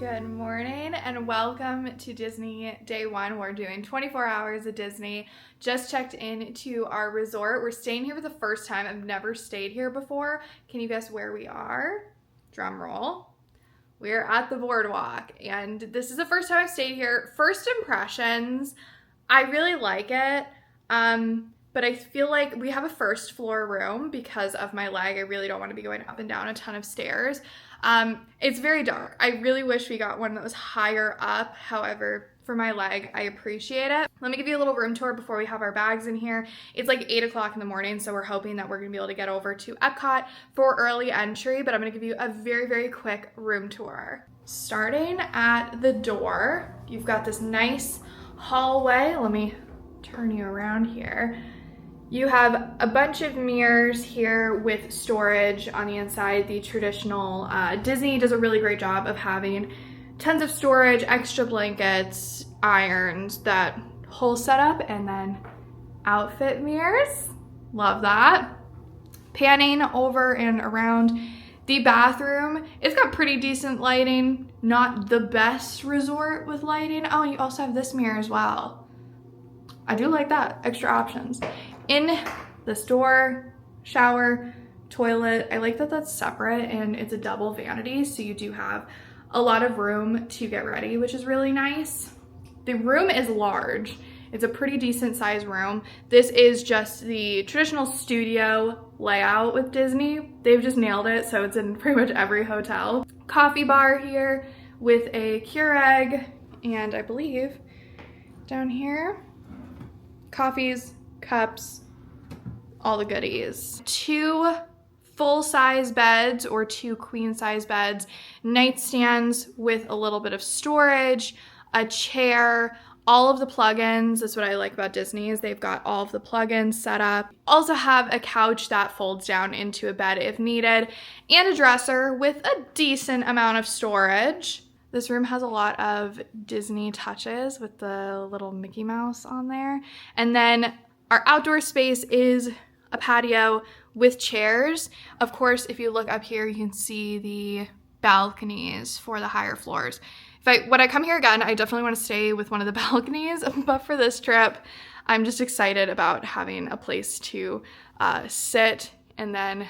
Good morning and welcome to Disney Day 1. We're doing 24 hours at Disney. Just checked into our resort. We're staying here for the first time. I've never stayed here before. Can you guess where we are? Drum roll. We're at the Boardwalk and this is the first time I've stayed here. First impressions, I really like it. But I feel like we have a first floor room because of my leg. I really don't want to be going up and down a ton of stairs. It's very dark. I really wish we got one that was higher up. However, for my leg, I appreciate it. Let me give you a little room tour before we have our bags in here. It's like 8 o'clock in the morning, so we're hoping that we're gonna be able to get over to Epcot for early entry, but I'm gonna give you a very, very quick room tour. Starting at the door, you've got this nice hallway. Let me turn you around here. You have a bunch of mirrors here with storage on the inside. The traditional Disney does a really great job of having tons of storage, extra blankets, irons, that whole setup, and then outfit mirrors. Love that. Panning over and around the bathroom. It's got pretty decent lighting. Not the best resort with lighting. Oh, and you also have this mirror as well. I do like that. Extra options. In this door, shower, toilet. I like that that's separate and it's a double vanity, so you do have a lot of room to get ready, which is really nice. The room is large. It's a pretty decent sized room. This is just the traditional studio layout with Disney. They've just nailed it, so it's in pretty much every hotel. Coffee bar here with a Keurig, and I believe down here, coffees, cups, all the goodies. 2 full-size beds or 2 queen-size beds, nightstands with a little bit of storage, a chair, all of the plugins. That's what I like about Disney, is they've got all of the plugins set up. Also have a couch that folds down into a bed if needed, and a dresser with a decent amount of storage. This room has a lot of Disney touches with the little Mickey Mouse on there. And then our outdoor space is a patio with chairs. Of course, if you look up here, you can see the balconies for the higher floors. When I come here again, I definitely want to stay with one of the balconies, but for this trip, I'm just excited about having a place to sit, and then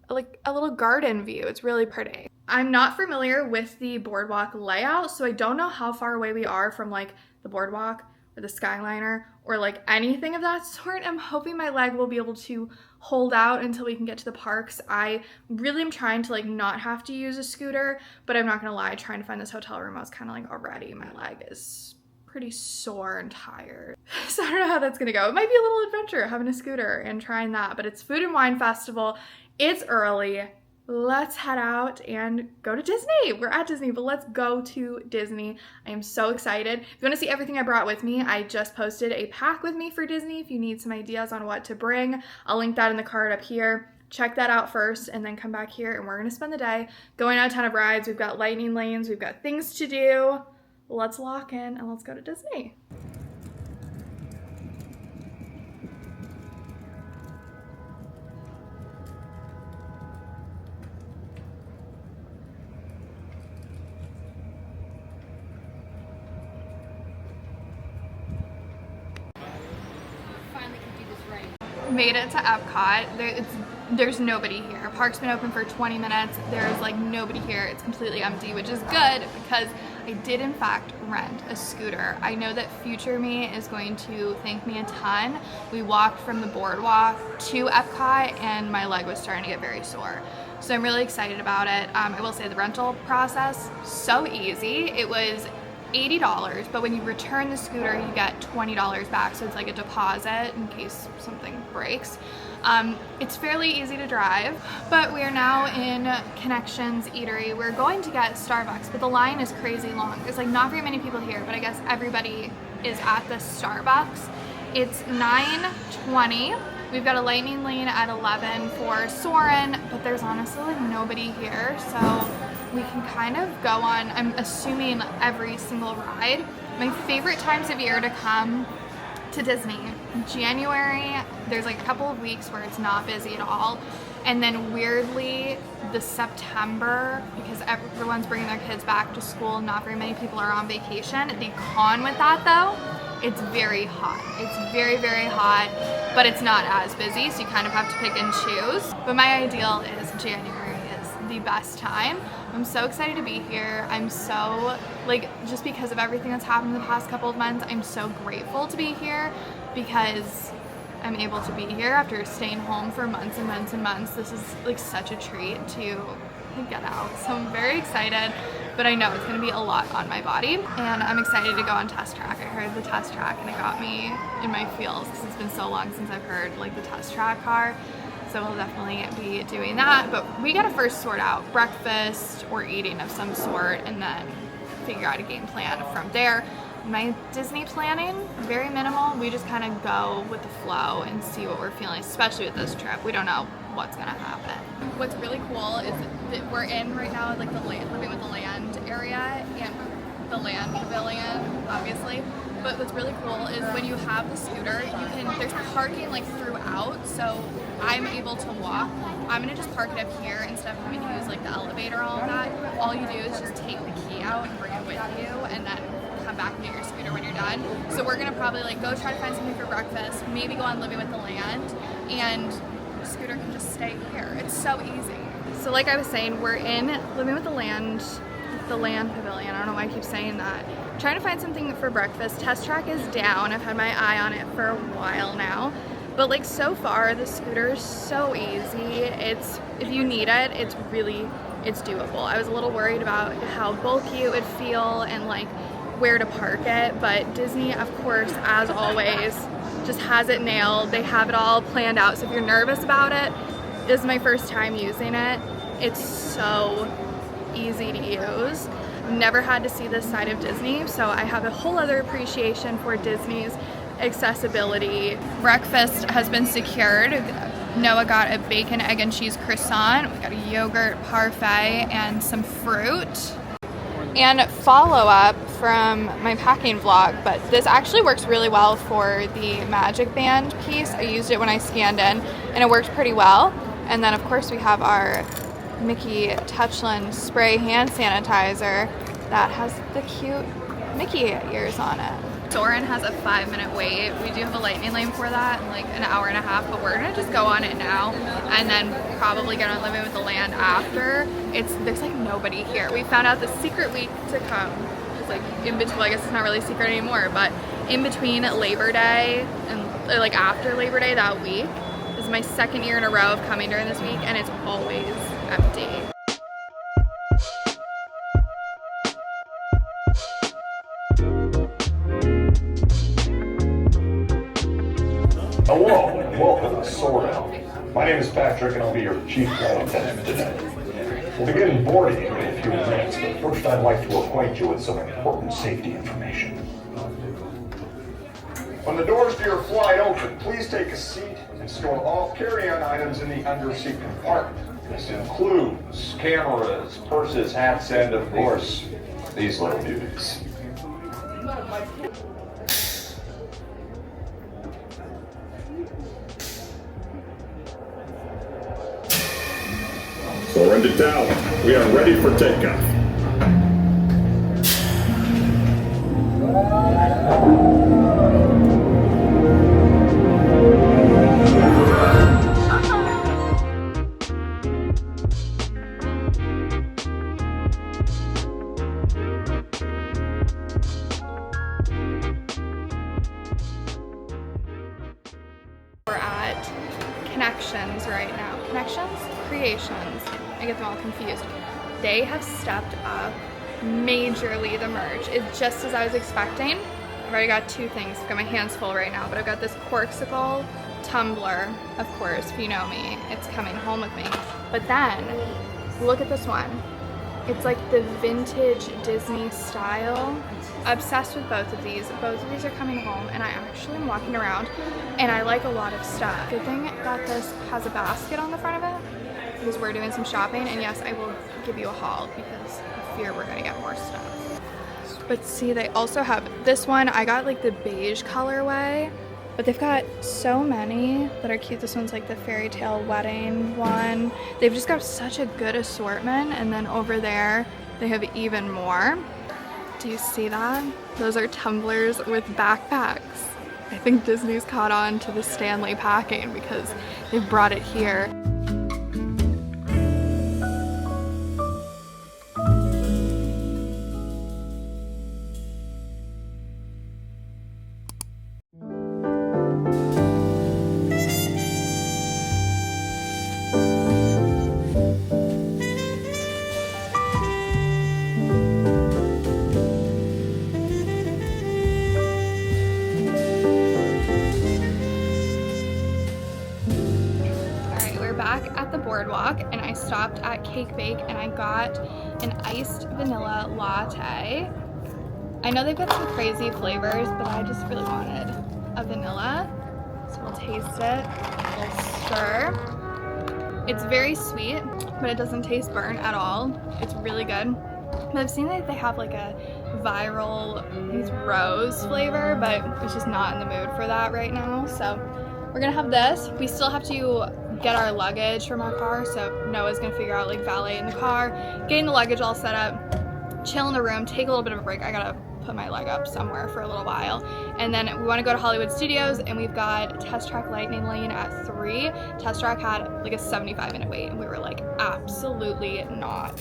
like a little garden view. It's really pretty. I'm not familiar with the Boardwalk layout, so I don't know how far away we are from like the Boardwalk or the Skyliner or like anything of that sort. I'm hoping my leg will be able to hold out until we can get to the parks. I really am trying to like not have to use a scooter, but I'm not gonna lie, trying to find this hotel room, I was kind of like, already my leg is pretty sore and tired. So I don't know how that's gonna go. It might be a little adventure having a scooter and trying that, but it's Food and Wine Festival. It's early. Let's head out and go to Disney. We're at Disney, but let's go to Disney. I am so excited. If you want to see everything I brought with me, I just posted a pack with me for Disney. If you need some ideas on what to bring, I'll link that in the card up here. Check that out first and then come back here and we're going to spend the day going on a ton of rides. We've got lightning lanes. We've got things to do. Let's lock in and let's go to Disney. Made it to Epcot. There's nobody here. Park's been open for 20 minutes. There's like nobody here. It's completely empty, which is good because I did in fact rent a scooter. I know that future me is going to thank me a ton. We walked from the Boardwalk to Epcot and my leg was starting to get very sore. So I'm really excited about it. I will say the rental process, so easy. It was $80, but when you return the scooter, you get $20 back. So it's like a deposit in case something breaks. It's fairly easy to drive, but we are now in Connections Eatery. We're going to get Starbucks, but the line is crazy long. There's like not very many people here, but I guess everybody is at the Starbucks. It's 9:20. We've got a lightning lane at 11 for Soarin', but there's honestly like nobody here, so we can kind of go on, I'm assuming, every single ride. My favorite times of year to come to Disney. January, there's like a couple of weeks where it's not busy at all. And then weirdly, the September, because everyone's bringing their kids back to school, not very many people are on vacation. The con with that though, it's very hot. It's very, very hot, but it's not as busy, so you kind of have to pick and choose. But my ideal is January is the best time. I'm so excited to be here. I'm so, like, just because of everything that's happened in the past couple of months, I'm so grateful to be here because I'm able to be here after staying home for months and months and months. This is like such a treat to get out. So I'm very excited, but I know it's gonna be a lot on my body. And I'm excited to go on test track. I heard the test track and it got me in my feels because it's been so long since I've heard like the test track car. So we'll definitely be doing that. But we gotta first sort out breakfast or eating of some sort and then figure out a game plan from there. My Disney planning, very minimal. We just kind of go with the flow and see what we're feeling, especially with this trip. We don't know what's gonna happen. What's really cool is that we're in right now like the land, living with the land area and the land pavilion, obviously. But what's really cool is when you have the scooter, there's parking like throughout, so I'm able to walk. I'm gonna just park it up here instead of having to use like the elevator, all of that. All you do is just take the key out and bring it with you, and then come back and get your scooter when you're done. So we're gonna probably like go try to find something for breakfast, maybe go on Living with the Land, and the scooter can just stay here. It's so easy. So like I was saying, we're in Living with the Land Pavilion. I don't know why I keep saying that. Trying to find something for breakfast. Test track is down. I've had my eye on it for a while now. But like so far, the scooter is so easy. If you need it, it's doable. I was a little worried about how bulky it would feel and like where to park it, but Disney, of course, as always, just has it nailed. They have it all planned out. So if you're nervous about it, this is my first time using it. It's so easy to use. Never had to see this side of Disney, so I have a whole other appreciation for Disney's accessibility. Breakfast has been secured. Noah got a bacon, egg, and cheese croissant. We've got a yogurt parfait and some fruit. And follow-up from my packing vlog, but this actually works really well for the Magic Band piece. I used it when I scanned in, and it worked pretty well. And then, of course, we have our Mickey Touchland spray hand sanitizer that has the cute Mickey ears on it. Soarin' has a 5-minute wait. We do have a lightning lane for that in like an hour and a half, but we're gonna just go on it now and then probably get on Living with the Land after. There's like nobody here. We found out the secret week to come is like in between, well, I guess it's not really a secret anymore, but in between Labor Day and like after Labor Day that week. This is my second year in a row of coming during this week and it's always empty. Hello and welcome to Soarin'. My name is Patrick and I'll be your chief flight attendant today. We'll begin boarding in a few minutes, but first I'd like to acquaint you with some important safety information. When the doors to your flight open, please take a seat and store all carry-on items in the underseat compartment. This includes cameras, purses, hats, and of course, these little beauties. Surrender down. We are ready for takeoff. We're at Connections right now. Connections? Creations. I get them all confused. They have stepped up majorly the merch. It's just as I was expecting. I've already got two things. I've got my hands full right now, but I've got this Corksicle tumbler, of course, if you know me. It's coming home with me. But then, look at this one. It's like the vintage Disney style. Obsessed with both of these. Both of these are coming home, and I actually am walking around, and I like a lot of stuff. Good thing that this has a basket on the front of it, because we're doing some shopping, and yes, I will give you a haul because I fear we're gonna get more stuff. But see, they also have this one. I got like the beige colorway, But they've got so many that are cute. This one's like the fairy tale wedding one. They've just got such a good assortment. And then over there, they have even more. Do you see that? Those are tumblers with backpacks. I think Disney's caught on to the Stanley packing because they've brought it here. At the Boardwalk, and I stopped at Cake Bake and I got an iced vanilla latte. I know they've got some crazy flavors, but I just really wanted a vanilla. So we'll taste it. We'll stir. It's very sweet, but it doesn't taste burnt at all. It's really good. But I've seen that they have like a viral, I think it's rose flavor, but it's just not in the mood for that right now. So we're gonna have this. We still have to get our luggage from our car, so Noah's gonna figure out like valet in the car, getting the luggage all set up, chill in the room, take a little bit of a break. I gotta put my leg up somewhere for a little while, and then we want to go to Hollywood Studios, and we've got Test Track Lightning Lane at 3. Test Track had like a 75-minute wait, and we were like, absolutely not.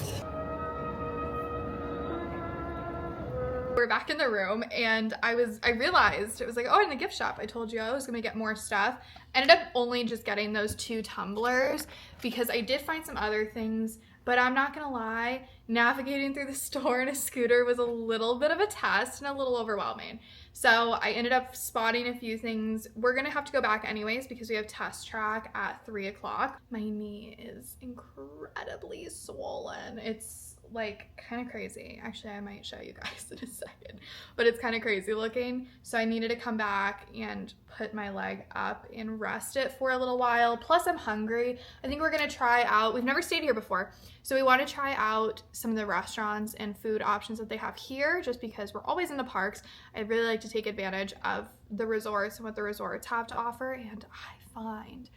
We're back in the room, and I realized it was like, oh, in the gift shop I told you I was gonna get more stuff. I ended up only just getting those 2 tumblers because I did find some other things, but I'm not gonna lie, navigating through the store in a scooter was a little bit of a test and a little overwhelming. So I ended up spotting a few things. We're gonna have to go back anyways because we have Test Track at 3 o'clock. My knee is incredibly swollen. It's like kind of crazy. Actually, I might show you guys in a second, but it's kind of crazy looking. So I needed to come back and put my leg up and rest it for a little while. Plus I'm hungry. I think we're gonna try out, we've never stayed here before, so we want to try out some of the restaurants and food options that they have here, just because we're always in the parks. I'd really like to take advantage of the resorts and what the resorts have to offer, and I find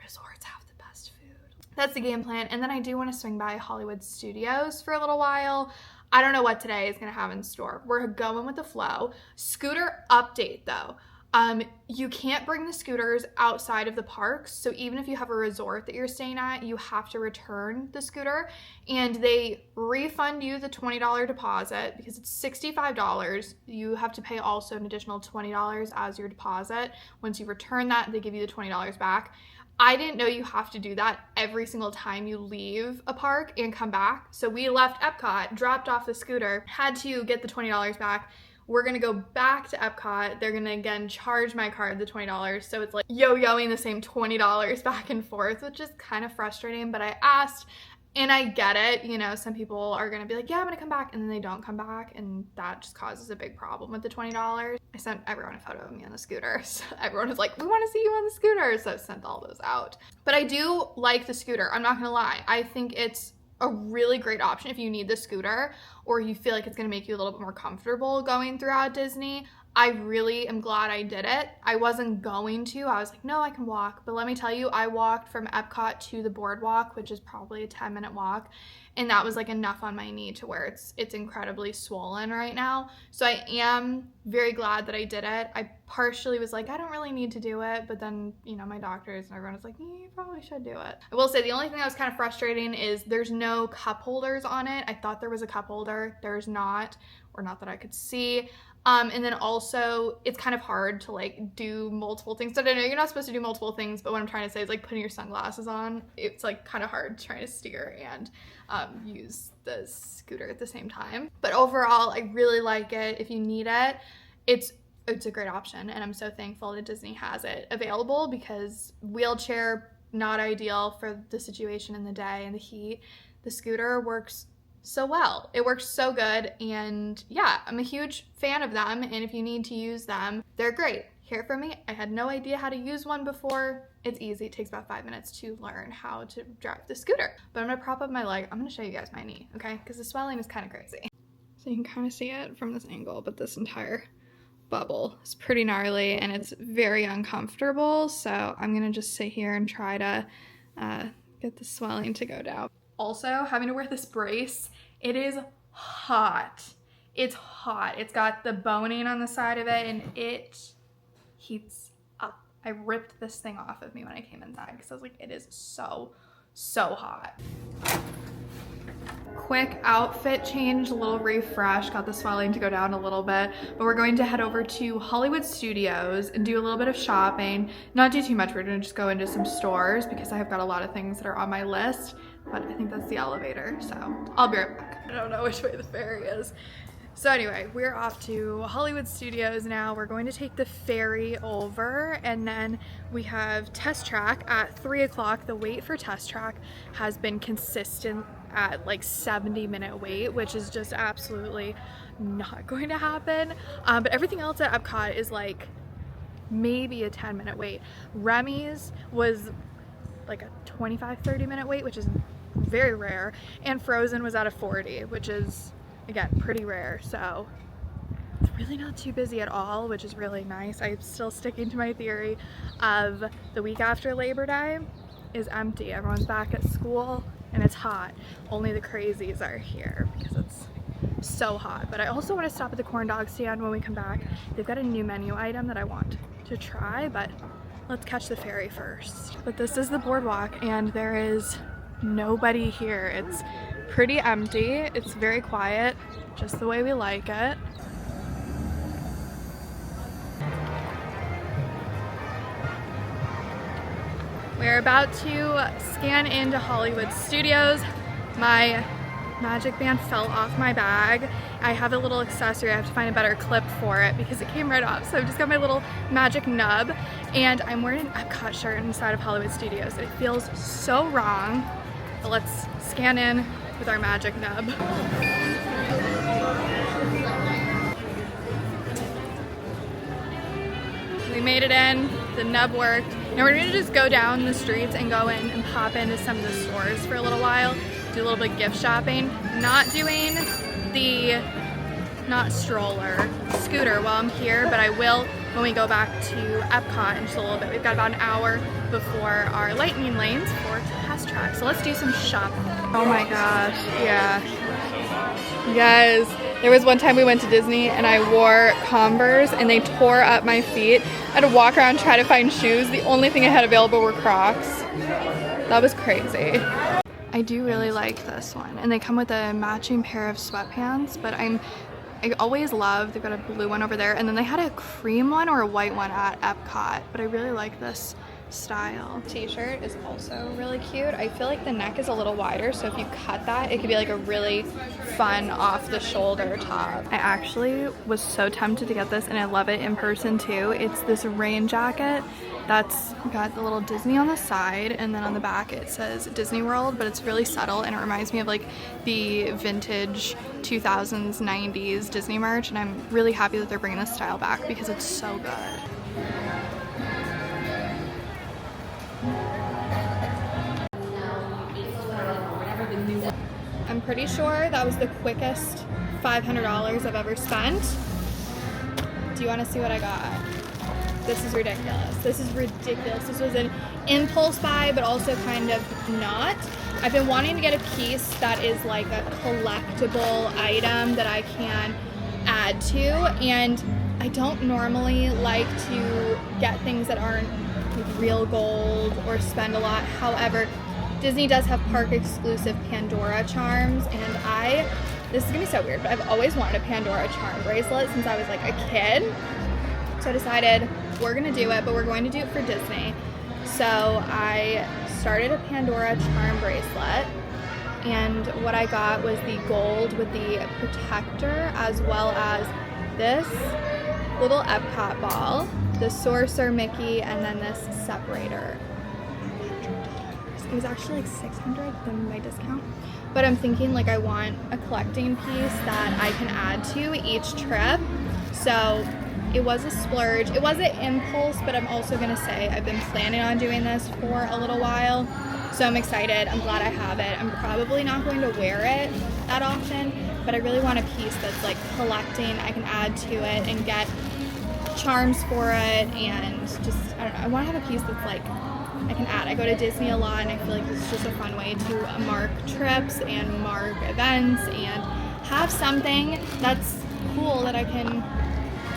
resorts have the best food. That's the game plan. And then I do want to swing by Hollywood Studios for a little while. I don't know what today is going to have in store. We're going with the flow. Scooter update though. You can't bring the scooters outside of the parks. So even if you have a resort that you're staying at, you have to return the scooter, and they refund you the $20 deposit because it's $65. You have to pay also an additional $20 as your deposit. Once you return that, they give you the $20 back. I didn't know you have to do that every single time you leave a park and come back. So we left Epcot, dropped off the scooter, had to get the $20 back. We're gonna go back to Epcot. They're gonna again charge my card the $20. So it's like yo-yoing the same $20 back and forth, which is kind of frustrating, but I asked. And I get it, you know, some people are gonna be like, yeah, I'm gonna come back, and then they don't come back, and that just causes a big problem with the $20. I sent everyone a photo of me on the scooter. So everyone was like, we wanna see you on the scooter, so I sent all those out. But I do like the scooter, I'm not gonna lie. I think it's a really great option if you need the scooter or you feel like it's gonna make you a little bit more comfortable going throughout Disney. I really am glad I did it. I wasn't going to. I was like, no, I can walk. But let me tell you, I walked from Epcot to the Boardwalk, which is probably a 10-minute walk. And that was like enough on my knee to where it's incredibly swollen right now. So I am very glad that I did it. I partially was like, I don't really need to do it. But then, you know, my doctors and everyone was like, you probably should do it. I will say the only thing that was kind of frustrating is there's no cup holders on it. I thought there was a cup holder. There's not, or not that I could see. And then also it's kind of hard to like do multiple things. So I know you're not supposed to do multiple things, but what I'm trying to say is like putting your sunglasses on, it's like kind of hard trying to steer and use the scooter at the same time. But overall, I really like it. If you need it, it's a great option, and I'm so thankful that Disney has it available because wheelchair, not ideal for the situation in the day and the heat. The scooter works so well. It works so good, and yeah, I'm a huge fan of them, and if you need to use them, they're great. Hear from me. I had no idea how to use one before. It's easy. It takes about 5 minutes to learn how to drive the scooter. But I'm gonna prop up my leg. I'm gonna show you guys my knee, okay? Because the swelling is kind of crazy. So you can kind of see it from this angle, but this entire bubble is pretty gnarly and it's very uncomfortable. So I'm gonna just sit here and try to get the swelling to go down. Also, having to wear this brace, it is hot. It's hot. It's got the boning on the side of it and it heats up. I ripped this thing off of me when I came inside because I was like, it is so hot. Quick outfit change, a little refresh, got the swelling to go down a little bit, but we're going to head over to Hollywood Studios and do a little bit of shopping. Not do too much, we're gonna just go into some stores because I have got a lot of things that are on my list, but I think that's the elevator, so I'll be right back. I don't know which way the ferry is. So anyway, we're off to Hollywood Studios now. We're going to take the ferry over and then we have Test Track at 3 o'clock. The wait for Test Track has been consistent at like 70-minute wait, which is just absolutely not going to happen. But everything else at Epcot is like maybe a 10-minute wait. Remy's was like a 25-30-minute wait, which is very rare. And Frozen was at a 40, which is again pretty rare. So it's really not too busy at all, which is really nice. I'm still sticking to my theory of the week after Labor Day is empty. Everyone's back at school and it's hot. Only the crazies are here because it's so hot. But I also want to stop at the corn dog stand when we come back. They've got a new menu item that I want to try, but let's catch the ferry first. But this is the boardwalk and there is nobody here. It's pretty empty. It's very quiet, just the way we like it. We're about to scan into Hollywood Studios. My magic band fell off my bag. I have a little accessory. I have to find a better clip for it because it came right off. So I've just got my little magic nub and I'm wearing an Epcot shirt inside of Hollywood Studios. It feels so wrong, but let's scan in with our magic nub. We made it in, the nub worked. Now we're gonna just go down the streets and go in and pop into some of the stores for a little while, do a little bit of gift shopping. Not doing the, not stroller, scooter while I'm here, but I will when we go back to Epcot in just a little bit. We've got about an hour before our lightning lanes for Test Track. So let's do some shopping. Oh my gosh, yeah. Guys, there was one time we went to Disney and I wore Converse and they tore up my feet. I had to walk around try to find shoes. The only thing I had available were Crocs. That was crazy. I do really like this one. And they come with a matching pair of sweatpants, but I always love, they've got a blue one over there, and then they had a cream one or a white one at Epcot, but I really like this style. T-shirt is also really cute. I feel like the neck is a little wider, so if you cut that, it could be like a really fun off-the-shoulder top. I actually was so tempted to get this, and I love it in person too. It's this rain jacket that's got the little Disney on the side, and then on the back it says Disney World, but it's really subtle, and it reminds me of like the vintage 2000s, 90s Disney merch, and I'm really happy that they're bringing this style back because it's so good. I'm pretty sure that was the quickest $500 I've ever spent. Do you want to see what I got? This is ridiculous. This is ridiculous. This was an impulse buy, but also kind of not. I've been wanting to get a piece that is like a collectible item that I can add to, and I don't normally like to get things that aren't like real gold or spend a lot. However, Disney does have park exclusive Pandora charms, and this is gonna be so weird, but I've always wanted a Pandora charm bracelet since I was like a kid. So I decided we're gonna do it, but we're going to do it for Disney. So I started a Pandora charm bracelet, and what I got was the gold with the protector, as well as this little Epcot ball, the Sorcerer Mickey, and then this separator. It was actually like $600 than my discount, but I'm thinking like I want a collecting piece that I can add to each trip. So it was a splurge. It was an impulse, but I'm also gonna say I've been planning on doing this for a little while, so I'm excited. I'm glad I have it. I'm probably not going to wear it that often, but I really want a piece that's like collecting. I can add to it and get charms for it, and just, I don't know, I want to have a piece that's like I can add. I go to Disney a lot, and I feel like this is just a fun way to mark trips and mark events and have something that's cool that I can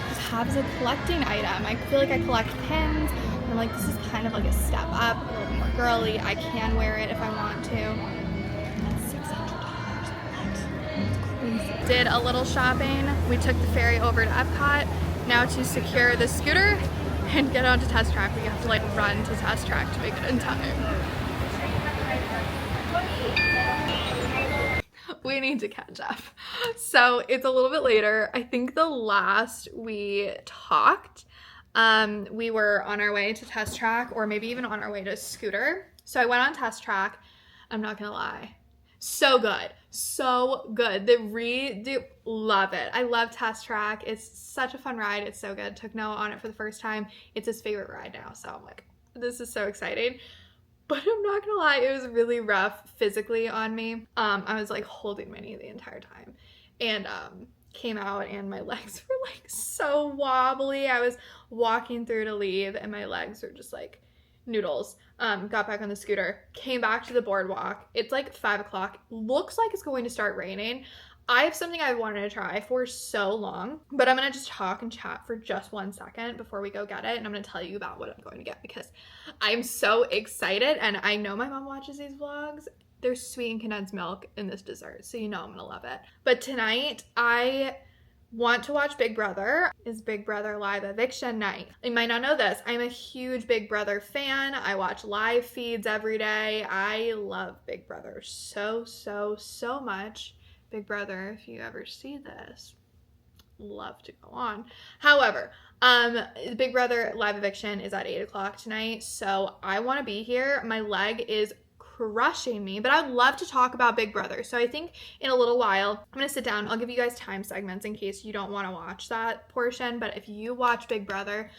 just have as a collecting item. I feel like I collect pins, and I'm like, this is kind of like a step up, a little bit more girly. I can wear it if I want to. That's $600. What? It's crazy. Did a little shopping. We took the ferry over to Epcot. Now to secure the scooter and get onto Test Track, we have to like run to Test Track to make it in time. We need to catch up. So it's a little bit later. I think the last we talked, we were on our way to Test Track, or maybe even on our way to scooter. So I went on Test Track. I'm not gonna lie. So good. So good. Love it. I love Test Track. It's such a fun ride. It's so good. Took Noah on it for the first time. It's his favorite ride now. So I'm like, this is so exciting. But I'm not gonna lie, it was really rough physically on me. I was like holding my knee the entire time. And came out and my legs were like so wobbly. I was walking through to leave and my legs were just like noodles. Got back on the scooter, came back to the boardwalk. It's like 5 o'clock. Looks like it's going to start raining. I have something I've wanted to try for so long, but I'm going to just talk and chat for just 1 second before we go get it. And I'm going to tell you about what I'm going to get because I'm so excited. And I know my mom watches these vlogs. There's sweet and condensed milk in this dessert, so you know I'm going to love it. But tonight, I want to watch Big Brother. Is Big Brother live eviction night? You might not know this. I'm a huge Big Brother fan. I watch live feeds every day. I love Big Brother so much. Big Brother, if you ever see this, love to go on. However, Big Brother live eviction is at 8 o'clock tonight, so I want to be here. My leg is crushing me, but I'd love to talk about Big Brother. So I think in a little while, I'm going to sit down. I'll give you guys time segments in case you don't want to watch that portion. But if you watch Big Brother,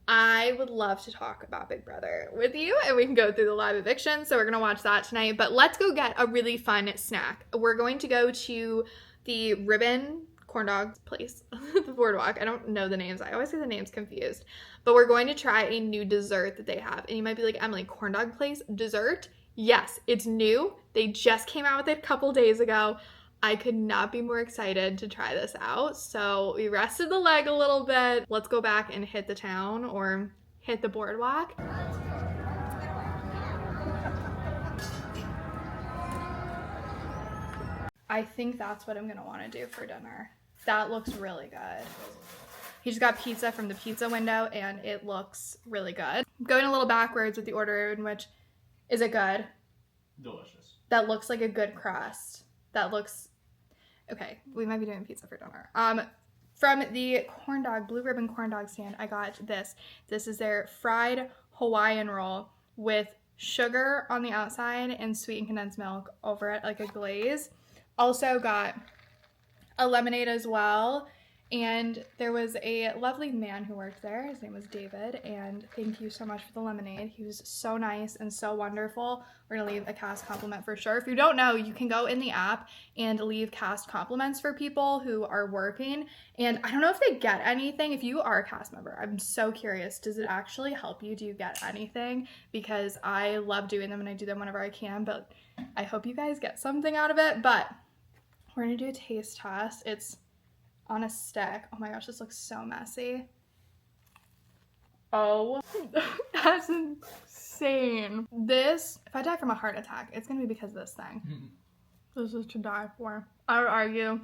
I would love to talk about Big Brother with you and we can go through the live eviction. So we're going to watch that tonight, but let's go get a really fun snack. We're going to go to the Ribbon corn dog place, the Boardwalk. I don't know the names. I always get the names confused, but we're going to try a new dessert that they have. And you might be like, Emily, corn dog place dessert? Yes, it's new. They just came out with it a couple days ago. I could not be more excited to try this out. So we rested the leg a little bit. Let's go back and hit the town or hit the boardwalk. I think that's what I'm gonna want to do for dinner. That looks really good. He just got pizza from the pizza window and it looks really good. Going a little backwards with the order in which, is it good? Delicious. That looks like a good crust. That looks, okay, we might be doing pizza for dinner. From the corn dog, Blue Ribbon corn dog stand, I got this. This is their fried Hawaiian roll with sugar on the outside and sweet and condensed milk over it, like a glaze. Also got a lemonade as well. And there was a lovely man who worked there. His name was David, and thank you so much for the lemonade. He was so nice and so wonderful. We're gonna leave a cast compliment for sure. If you don't know, you can go in the app and leave cast compliments for people who are working. And I don't know if they get anything. If you are a cast member, I'm so curious. Does it actually help you? Do you get anything? Because I love doing them and I do them whenever I can, but I hope you guys get something out of it. But we're gonna do a taste test. It's on a stick. Oh my gosh, this looks so messy. Oh, that's insane. This, if I die from a heart attack, it's gonna be because of this thing. This is to die for. I would argue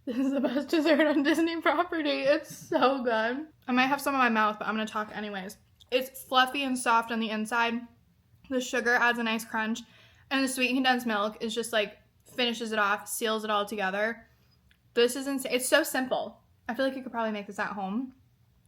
this is the best dessert on Disney property. It's so good. I might have some in my mouth, but I'm gonna talk anyways. It's fluffy and soft on the inside. The sugar adds a nice crunch, and the sweet condensed milk is just like finishes it off, seals it all together. This is insane. It's so simple. I feel like you could probably make this at home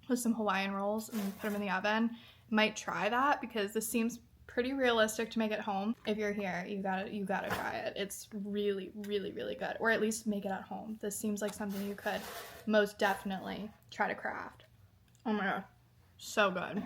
with some Hawaiian rolls and put them in the oven. Might try that because this seems pretty realistic to make at home. If you're here, you gotta try it. It's really good. Or at least make it at home. This seems like something you could most definitely try to craft. Oh my god, so good.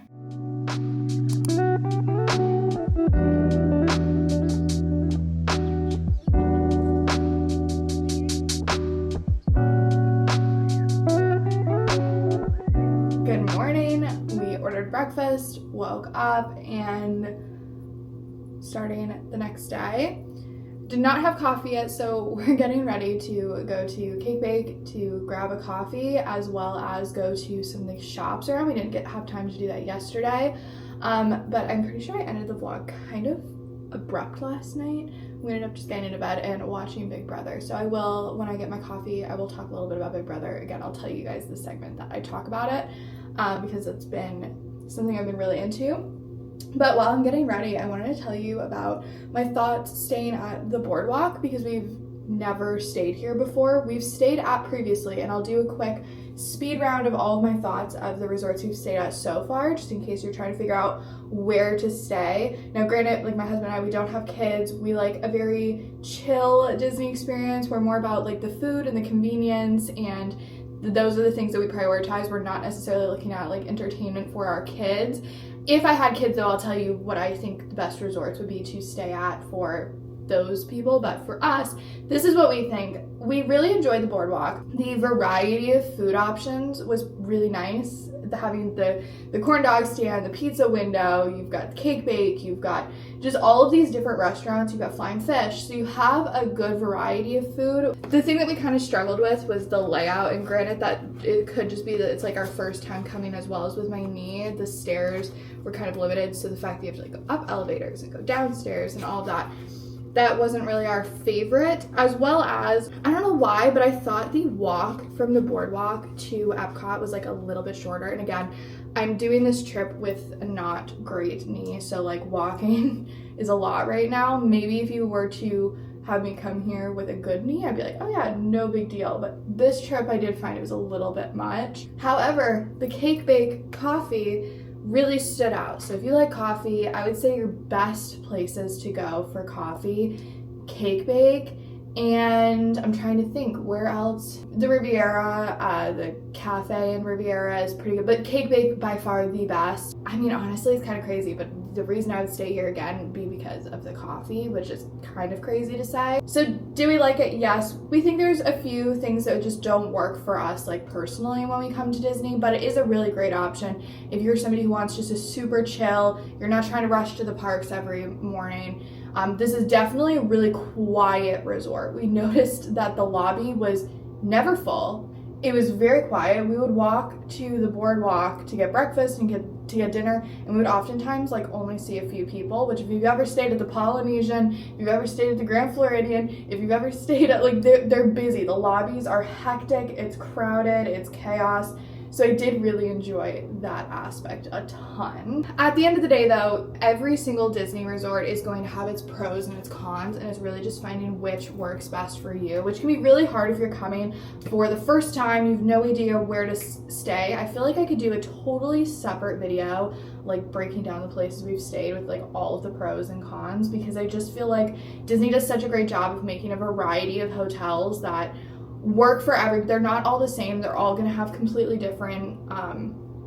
ordered breakfast, woke up, and starting the next day. Did not have coffee yet, so we're getting ready to go to Cake Bake to grab a coffee, as well as go to some of the shops around. We didn't have time to do that yesterday, but I'm pretty sure I ended the vlog kind of abrupt last night. We ended up just getting into bed and watching Big Brother. So I will, when I get my coffee, I will talk a little bit about Big Brother. Again, I'll tell you guys the segment that I talk about it, because it's been something I've been really into. But while I'm getting ready, I wanted to tell you about my thoughts staying at the Boardwalk, because we've never stayed here before. We've stayed at previously, and I'll do a quick speed round of all of my thoughts of the resorts we've stayed at so far, just in case you're trying to figure out where to stay. Now, granted, like my husband and I, we don't have kids. We like a very chill Disney experience. We're more about like the food and the convenience, and those are the things that we prioritize. We're not necessarily looking at like entertainment for our kids. If I had kids, though, I'll tell you what I think the best resorts would be to stay at for those people. But for us, this is what we think. We really enjoyed the Boardwalk. The variety of food options was really nice. Having the corn dog stand, the pizza window, you've got Cake Bake, you've got just all of these different restaurants, you've got Flying Fish, so you have a good variety of food. The thing that we kind of struggled with was the layout, and granted that it could just be that it's like our first time coming, as well as with my knee, the stairs were kind of limited, so the fact that you have to like go up elevators and go downstairs and all that wasn't really our favorite, as well as, I don't know why, but I thought the walk from the Boardwalk to Epcot was like a little bit shorter. And again, I'm doing this trip with a not great knee, so like walking is a lot right now. Maybe if you were to have me come here with a good knee, I'd be like, oh yeah, no big deal. But this trip, I did find it was a little bit much. However, the Cake Bake coffee really stood out. So if you like coffee, I would say your best places to go for coffee, Cake Bake, and I'm trying to think where else. The Riviera, the cafe in Riviera is pretty good, but Cake Bake by far the best. I mean, honestly, it's kind of crazy, but the reason I would stay here again would be because of the coffee, which is kind of crazy to say. So do we like it? Yes. We think there's a few things that just don't work for us, like personally, when we come to Disney, but it is a really great option if you're somebody who wants just a super chill, you're not trying to rush to the parks every morning. This is definitely a really quiet resort. We noticed that the lobby was never full. It was very quiet. We would walk to the Boardwalk to get breakfast and to get dinner, and we would oftentimes like only see a few people, which if you've ever stayed at the Polynesian, if you've ever stayed at the Grand Floridian, if you've ever stayed at like, they're busy. The lobbies are hectic, it's crowded, it's chaos. So I did really enjoy that aspect a ton. At the end of the day though, every single Disney resort is going to have its pros and its cons, and it's really just finding which works best for you, which can be really hard if you're coming for the first time, you've no idea where to stay. I feel like I could do a totally separate video like breaking down the places we've stayed with like all of the pros and cons, because I just feel like Disney does such a great job of making a variety of hotels that work for they're not all the same. They're all going to have completely different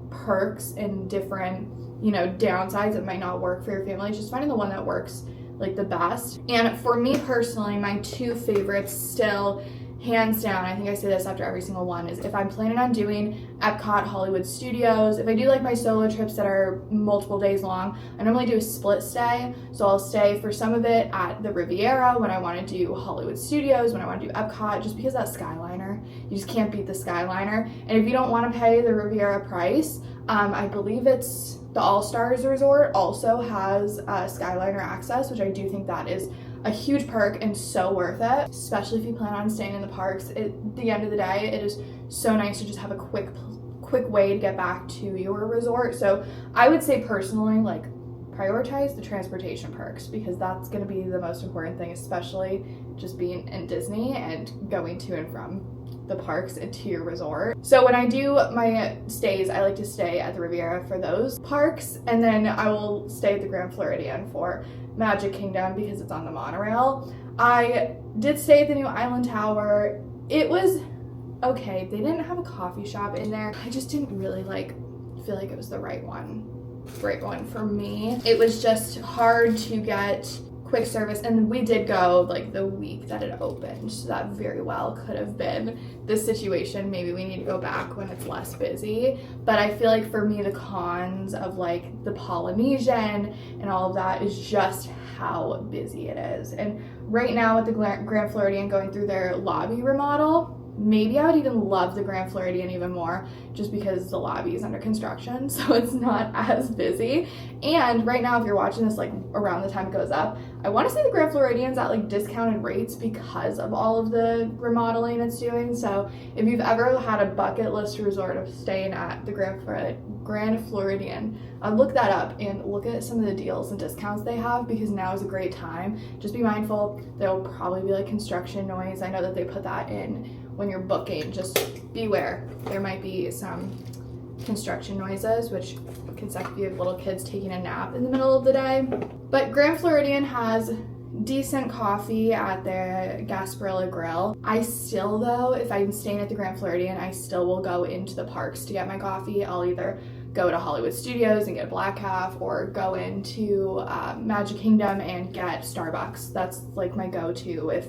perks and different, downsides that might not work for your family. It's just finding the one that works like the best. And for me personally, my two favorites still, hands down, I think I say this after every single one, is if I'm planning on doing Epcot, Hollywood Studios, if I do like my solo trips that are multiple days long, I normally do a split stay. So I'll stay for some of it at the Riviera when I want to do Hollywood Studios, when I want to do Epcot, just because that Skyliner, you just can't beat the Skyliner. And if you don't want to pay the Riviera price, I believe it's the All Stars Resort also has Skyliner access, which I do think that is a huge perk and so worth it, especially if you plan on staying in the parks. At the end of the day, it is so nice to just have a quick way to get back to your resort. So I would say personally, like, prioritize the transportation perks, because that's going to be the most important thing, especially just being in Disney and going to and from the parks and to your resort. So when I do my stays, I like to stay at the Riviera for those parks, and then I will stay at the Grand Floridian for Magic Kingdom because it's on the monorail. I did stay at the new Island Tower. It was okay. They didn't have a coffee shop in there. I just didn't really feel like it was the right one for me. It was just hard to get quick service, and we did go like the week that it opened, so that very well could have been the situation. Maybe we need to go back when it's less busy. But I feel like for me, the cons of like the Polynesian and all of that is just how busy it is. And right now with the Grand Floridian going through their lobby remodel, maybe I would even love the Grand Floridian even more, just because the lobby is under construction, so it's not as busy. And right now, if you're watching this like around the time it goes up, I want to say the Grand Floridian's at like discounted rates because of all of the remodeling it's doing. So if you've ever had a bucket list resort of staying at the Grand Floridian, look that up and look at some of the deals and discounts they have, because now is a great time. Just be mindful, there'll probably be like construction noise. I know that they put that in when you're booking. Just beware, there might be some construction noises, which can suck if you have little kids taking a nap in the middle of the day. But Grand Floridian has decent coffee at the Gasparilla Grill. I still, though, if I'm staying at the Grand Floridian, I still will go into the parks to get my coffee. I'll either go to Hollywood Studios and get a black calf, or go into Magic Kingdom and get Starbucks. That's like my go-to with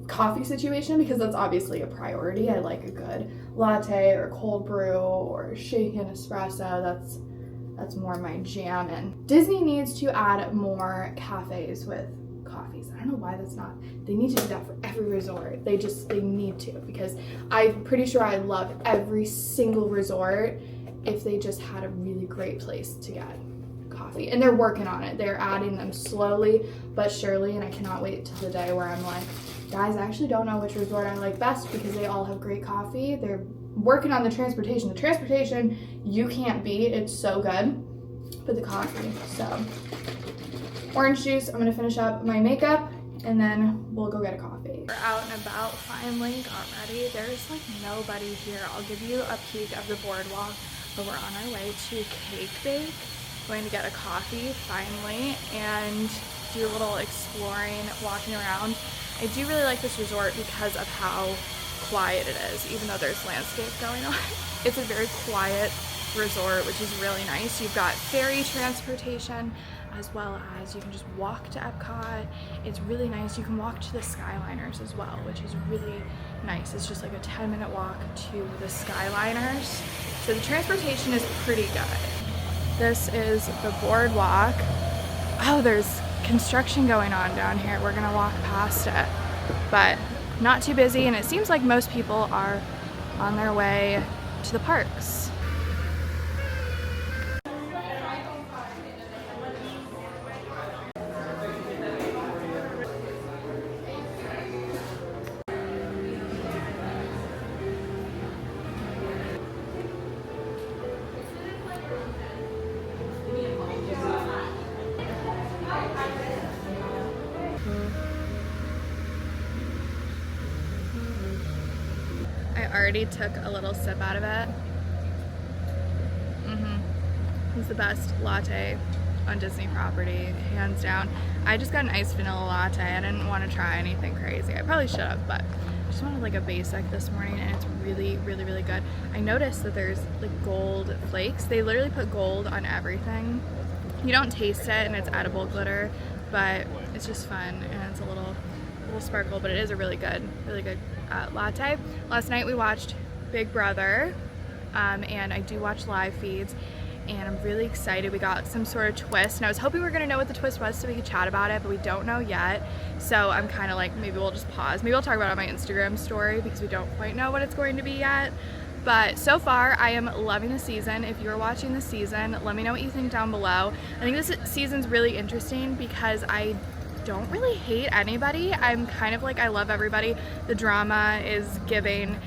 coffee situation, because that's obviously a priority. I like a good latte or cold brew or shaken espresso. That's more my jam. And Disney needs to add more cafes with coffees. I don't know why that's not. They need to do that for every resort. They need to, because I'm pretty sure I love every single resort if they just had a really great place to get coffee. And they're working on it. They're adding them slowly but surely, and I cannot wait till the day where I'm like, guys, I actually don't know which resort I like best, because they all have great coffee. They're working on the transportation. The transportation you can't beat. It's so good. But the coffee, so. Orange juice, I'm gonna finish up my makeup and then we'll go get a coffee. We're out and about, finally got ready. There's like nobody here. I'll give you a peek of the boardwalk, but we're on our way to Cake Bake. Going to get a coffee finally and do a little exploring, walking around. I do really like this resort because of how quiet it is, even though there's landscape going on. It's a very quiet resort, which is really nice. You've got ferry transportation, as well as you can just walk to Epcot. It's really nice. You can walk to the Skyliners as well, which is really nice. It's just like a 10-minute walk to the Skyliners. So the transportation is pretty good. This is the boardwalk. Oh, there's construction going on down here. We're gonna walk past it, but not too busy, and it seems like most people are on their way to the parks. I already took a little sip out of it. It's the best latte on Disney property, hands down. I just got an iced vanilla latte. I didn't want to try anything crazy. I probably should have, but I just wanted like a basic this morning, and it's really, really, really good. I noticed that there's like gold flakes. They literally put gold on everything. You don't taste it, and it's edible glitter, but it's just fun, and it's a little sparkle, but it is a really good latte. Last night we watched Big Brother, and I do watch live feeds, and I'm really excited. We got some sort of twist, and I was hoping we were gonna know what the twist was so we could chat about it, but we don't know yet. So I'm kind of like, maybe we'll just pause. Maybe I'll talk about it on my Instagram story, because we don't quite know what it's going to be yet. But so far, I am loving the season. If you're watching the season, let me know what you think down below. I think this season's really interesting because I don't really hate anybody. I'm kind of like, I love everybody. The drama is giving,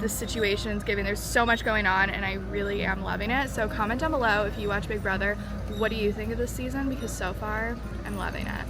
the situation's giving. There's so much going on, and I really am loving it. So comment down below if you watch Big Brother, what do you think of this season? Because so far, I'm loving it.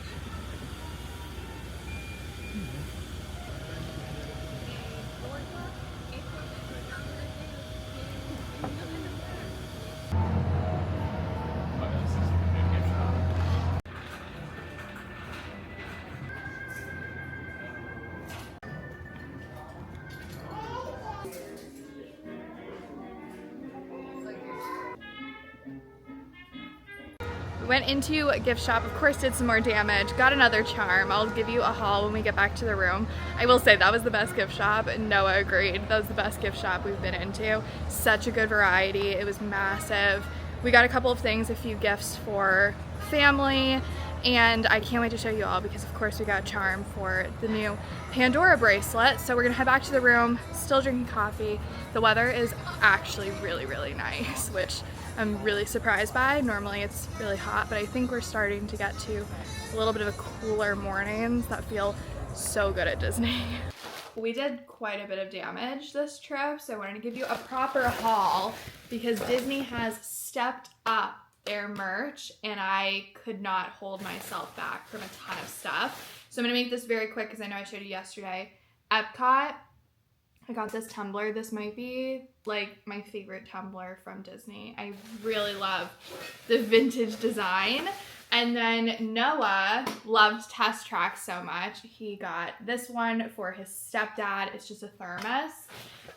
Went into a gift shop, of course did some more damage, got another charm. I'll give you a haul when we get back to the room. I will say that was the best gift shop. Noah agreed. That was the best gift shop we've been into. Such a good variety. It was massive. We got a couple of things, a few gifts for family, and I can't wait to show you all because of course we got a charm for the new Pandora bracelet. So we're gonna head back to the room, still drinking coffee. The weather is actually really, really nice, which I'm really surprised by. Normally it's really hot, but I think we're starting to get to a little bit of a cooler mornings that feel so good at Disney. We did quite a bit of damage this trip, so I wanted to give you a proper haul because Disney has stepped up their merch and I could not hold myself back from a ton of stuff. So I'm gonna make this very quick because I know I showed you yesterday. Epcot, I got this tumbler. This might be like my favorite tumbler from Disney. I really love the vintage design. And then Noah loved Test Track so much. He got this one for his stepdad. It's just a thermos.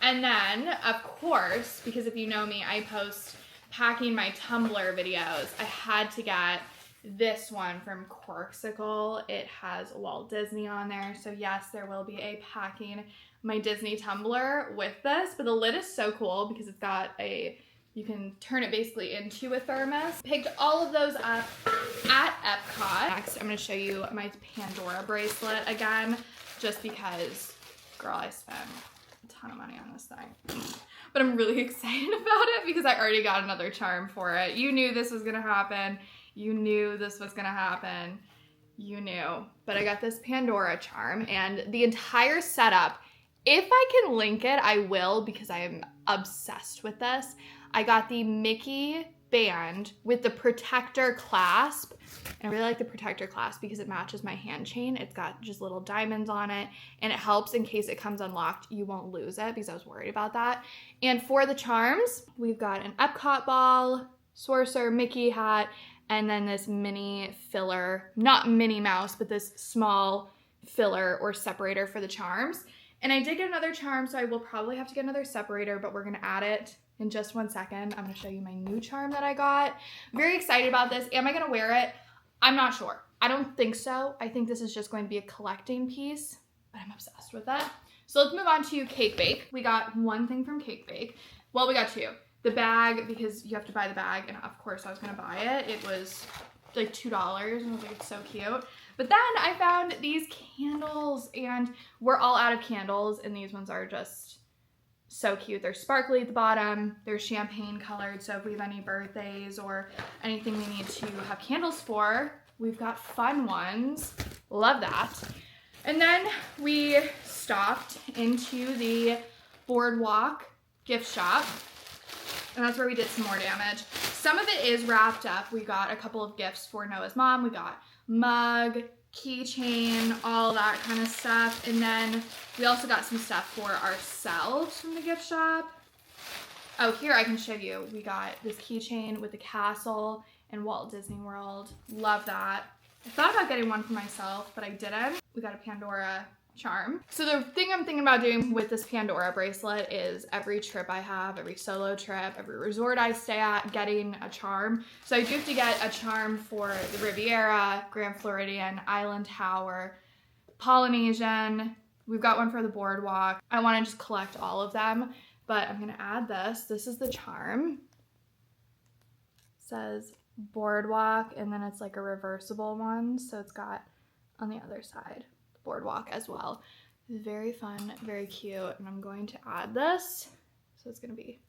And then, of course, because if you know me, I post packing my tumbler videos. I had to get this one from Corksicle. It has Walt Disney on there. So yes, there will be a packing my Disney tumbler with this, but the lid is so cool because it's got you can turn it basically into a thermos. Picked all of those up at Epcot. Next, I'm gonna show you my Pandora bracelet again, just because, girl, I spent a ton of money on this thing. But I'm really excited about it because I already got another charm for it. You knew this was gonna happen. You knew this was gonna happen. You knew. But I got this Pandora charm and the entire setup, if I can link it, I will because I am obsessed with this. I got the Mickey band with the protector clasp. And I really like the protector clasp because it matches my hand chain. It's got just little diamonds on it and it helps in case it comes unlocked, you won't lose it because I was worried about that. And for the charms, we've got an Epcot ball, Sorcerer, Mickey hat, and then this mini filler, not Minnie Mouse, but this small filler or separator for the charms. And I did get another charm, so I will probably have to get another separator, but we're gonna add it in just 1 second. I'm gonna show you my new charm that I got. Very excited about this. Am I gonna wear it? I'm not sure. I don't think so. I think this is just going to be a collecting piece, but I'm obsessed with it. So let's move on to Cake Bake. We got one thing from Cake Bake. Well, we got two. The bag, because you have to buy the bag, and of course I was gonna buy it. It was like $2, and I was like, it's so cute. But then I found these candles, and we're all out of candles, and these ones are just so cute. They're sparkly at the bottom. They're champagne colored, so if we have any birthdays or anything we need to have candles for, we've got fun ones. Love that. And then we stopped into the Boardwalk gift shop, and that's where we did some more damage. Some of it is wrapped up. We got a couple of gifts for Noah's mom. We got mug, keychain, all that kind of stuff. And then we also got some stuff for ourselves from the gift shop. Oh, here I can show you. We got this keychain with the castle and Walt Disney World. Love that. I thought about getting one for myself, but I didn't. We got a Pandora charm. So the thing I'm thinking about doing with this Pandora bracelet is every trip I have, every solo trip, every resort I stay at, getting a charm. So I do have to get a charm for the Riviera, Grand Floridian, Island Tower, Polynesian. We've got one for the Boardwalk. I want to just collect all of them, but I'm gonna add this. This is the charm. It says Boardwalk, and then it's like a reversible one, so it's got on the other side Boardwalk as well. It's very fun, very cute, and I'm going to add this. So it's gonna be,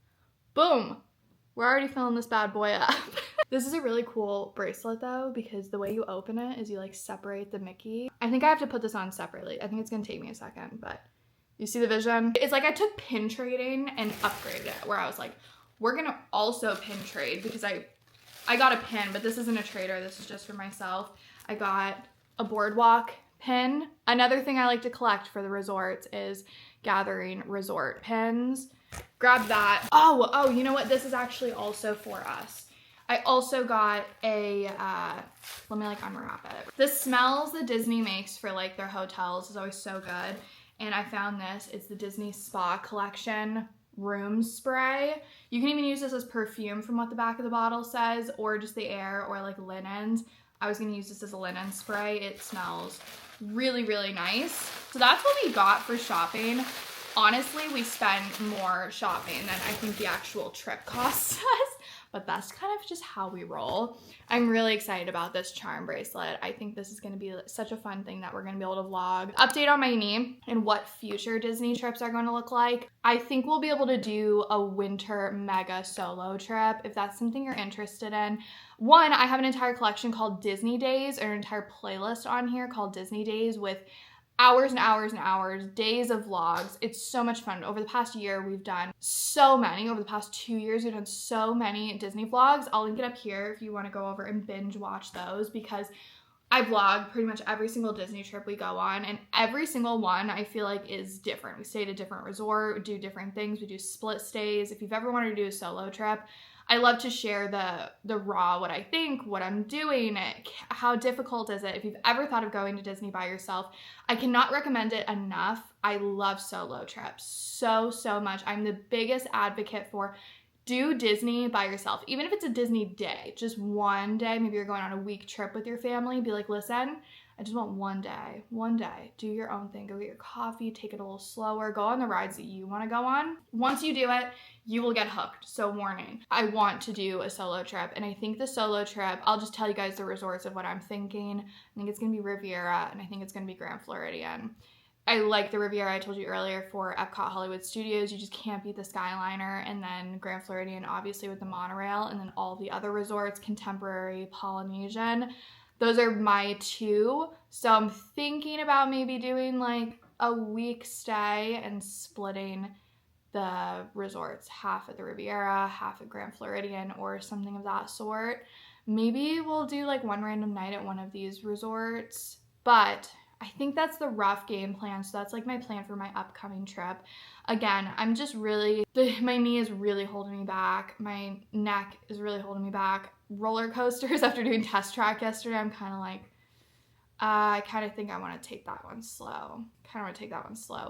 boom! We're already filling this bad boy up. This is a really cool bracelet though, because the way you open it is you like separate the Mickey. I think I have to put this on separately. I think it's gonna take me a second, but you see the vision? It's like I took pin trading and upgraded it, where I was like, we're gonna also pin trade, because I got a pin, but this isn't a trader, this is just for myself. I got a Boardwalk pin. Another thing I like to collect for the resorts is gathering resort pins. Grab that. Oh, you know what? This is actually also for us. I also got a, let me like unwrap it. The smells that Disney makes for like their hotels is always so good. And I found this, it's the Disney Spa Collection room spray. You can even use this as perfume from what the back of the bottle says, or just the air, or like linens. I was gonna use this as a linen spray. It smells really, really nice. So that's what we got for shopping. Honestly, we spend more shopping than I think the actual trip costs us, but that's kind of just how we roll. I'm really excited about this charm bracelet. I think this is gonna be such a fun thing that we're gonna be able to vlog. Update on my knee and what future Disney trips are gonna look like. I think we'll be able to do a winter mega solo trip if that's something you're interested in. One, I have an entire collection called Disney Days, or an entire playlist on here called Disney Days with hours and hours and hours, days of vlogs. It's so much fun. Over the past year, we've done so many. Over the past 2 years, we've done so many Disney vlogs. I'll link it up here if you want to go over and binge watch those, because I vlog pretty much every single Disney trip we go on, and every single one I feel like is different. We stay at a different resort, we do different things, we do split stays. If you've ever wanted to do a solo trip, I love to share the raw, what I think, what I'm doing, how difficult is it. If you've ever thought of going to Disney by yourself, I cannot recommend it enough. I love solo trips so, so much. I'm the biggest advocate for do Disney by yourself. Even if it's a Disney day, just one day, maybe you're going on a week trip with your family, be like, listen, I just want one day, do your own thing, go get your coffee, take it a little slower, go on the rides that you want to go on. Once you do it, you will get hooked. So warning, I want to do a solo trip, and I think the solo trip, I'll just tell you guys the resorts of what I'm thinking. I think it's going to be Riviera, and I think it's going to be Grand Floridian. I like the Riviera, I told you earlier, for Epcot Hollywood Studios. You just can't beat the Skyliner. And then Grand Floridian, obviously, with the monorail. And then all the other resorts, Contemporary, Polynesian. Those are my two. So I'm thinking about maybe doing like a week stay and splitting the resorts. Half at the Riviera, half at Grand Floridian, or something of that sort. Maybe we'll do like one random night at one of these resorts. But I think that's the rough game plan. So that's like my plan for my upcoming trip. Again, I'm just really, my knee is really holding me back. My neck is really holding me back. Roller coasters, after doing Test Track yesterday, I'm kind of like, I kind of think I want to take that one slow.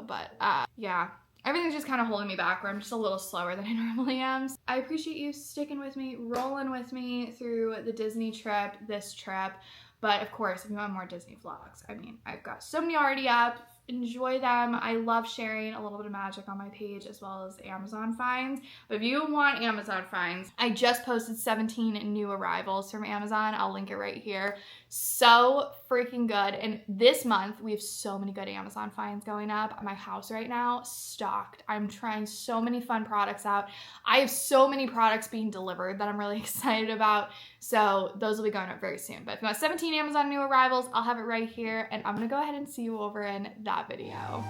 But yeah, everything's just kind of holding me back, where I'm just a little slower than I normally am. I appreciate you sticking with me, rolling with me through the Disney trip, this trip. But of course, if you want more Disney vlogs, I mean, I've got so many already up. Enjoy them. I love sharing a little bit of magic on my page, as well as Amazon finds. But if you want Amazon finds, I just posted 17 new arrivals from Amazon. I'll link it right here. So freaking good. And this month, we have so many good Amazon finds going up. My house right now, stocked. I'm trying so many fun products out. I have so many products being delivered that I'm really excited about. So those will be going up very soon. But if you want 17 Amazon new arrivals, I'll have it right here. And I'm going to go ahead and see you over in that video.